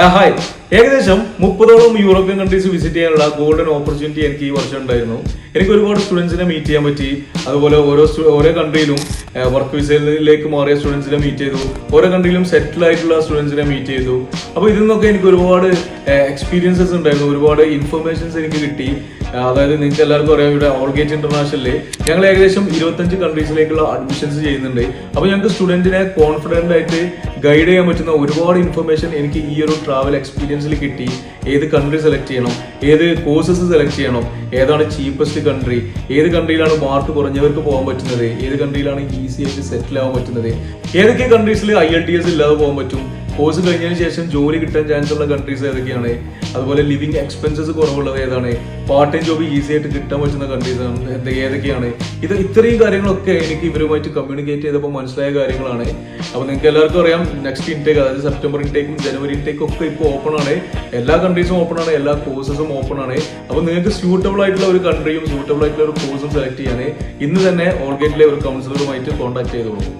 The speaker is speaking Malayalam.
ഹായ്, ഏകദേശം 30ഓളം യൂറോപ്യൻ കൺട്രീസ് വിസിറ്റ് ചെയ്യാനുള്ള ഗോൾഡൻ ഓപ്പർച്യൂണിറ്റി എനിക്ക് ഈ വർഷം ഉണ്ടായിരുന്നു. എനിക്ക് ഒരുപാട് സ്റ്റുഡൻസിനെ മീറ്റ് ചെയ്യാൻ പറ്റി. അതുപോലെ ഓരോ കൺട്രിയിലും വർക്ക് വിസയിലേക്ക് മാറിയ സ്റ്റുഡൻസിനെ മീറ്റ് ചെയ്തു. ഓരോ കൺട്രിയിലും സെറ്റിൽ ആയിട്ടുള്ള സ്റ്റുഡൻസിനെ മീറ്റ് ചെയ്തു. അപ്പോൾ ഇതിൽ നിന്നൊക്കെ എനിക്ക് ഒരുപാട് എക്സ്പീരിയൻസസ് ഉണ്ടായിരുന്നു, ഒരുപാട് ഇൻഫർമേഷൻസ് എനിക്ക് കിട്ടി. അതായത് നിങ്ങൾക്ക് എല്ലാവർക്കും അറിയാം, ഇവിടെ ഓൾഗേറ്റ് ഇന്റർനാഷണലിൽ ഞങ്ങൾ ഏകദേശം 25 കൺട്രീസിലേക്കുള്ള അഡ്മിഷൻസ് ചെയ്യുന്നുണ്ട്. അപ്പോൾ ഞങ്ങൾക്ക് സ്റ്റുഡൻറ്റിനെ കോൺഫിഡൻ്റ് ആയിട്ട് ഗൈഡ് ചെയ്യാൻ പറ്റുന്ന ഒരുപാട് ഇൻഫർമേഷൻ എനിക്ക് ഈ ഒരു ട്രാവൽ എക്സ്പീരിയൻസിൽ കിട്ടി. ഏത് കൺട്രി സെലക്ട് ചെയ്യണം, ഏത് കോഴ്സസ് സെലക്ട് ചെയ്യണം, ഏതാണ് ചീപ്പസ്റ്റ് കൺട്രി, ഏത് കൺട്രിയിലാണ് മാർക്ക് കുറഞ്ഞവർക്ക് പോകാൻ പറ്റുന്നത്, ഏത് കൺട്രിയിലാണ് ഈസി ആയിട്ട് സെറ്റിൽ ആവാൻ പറ്റുന്നത്, ഏതൊക്കെ കൺട്രീസിൽ IELTS ഇല്ലാതെ പോകാൻ പറ്റും, കോഴ്സ് കഴിഞ്ഞതിന് ശേഷം ജോലി കിട്ടാൻ ചാൻസ് ഉള്ള കൺട്രീസ് ഏതൊക്കെയാണ്, അതുപോലെ ലിവിങ് എക്സ്പെൻസസ് കുറവുള്ളത് ഏതാണ്, പാർട്ട് ടൈം ജോബ് ഈസി ആയിട്ട് കിട്ടാൻ പറ്റുന്ന കൺട്രീസ് ഏതൊക്കെയാണ്. ഇത്രയും കാര്യങ്ങളൊക്കെ എനിക്ക് ഇവരുമായിട്ട് കമ്മ്യൂണിക്കേറ്റ് ചെയ്തപ്പോൾ മനസ്സിലായ കാര്യങ്ങളാണ്. അപ്പോൾ നിങ്ങൾക്ക് എല്ലാവർക്കും അറിയാം, നെക്സ്റ്റ് ഇൻടേക്ക്, അതായത് സെപ്റ്റംബർ ഇൻടേക്കും ജനുവരി ഇൻടേക്കും ഒക്കെ ഇപ്പോൾ ഓപ്പൺ ആണ്. എല്ലാ കൺട്രീസും ഓപ്പൺ ആണ്, എല്ലാ കോഴ്സസും ഓപ്പൺ ആണ്. അപ്പോൾ നിങ്ങൾക്ക് സ്യൂട്ടബിൾ ആയിട്ടുള്ള ഒരു കൺട്രിയും സ്യൂട്ടബിൾ ആയിട്ടുള്ള ഒരു കോഴ്സും സെലക്ട് ചെയ്യാൻ ഇന്ന് തന്നെ ഓൾഗേറ്റിലെ ഒരു കൗൺസിലറുമായിട്ട് കോൺടാക്ട് ചെയ്തോളൂ.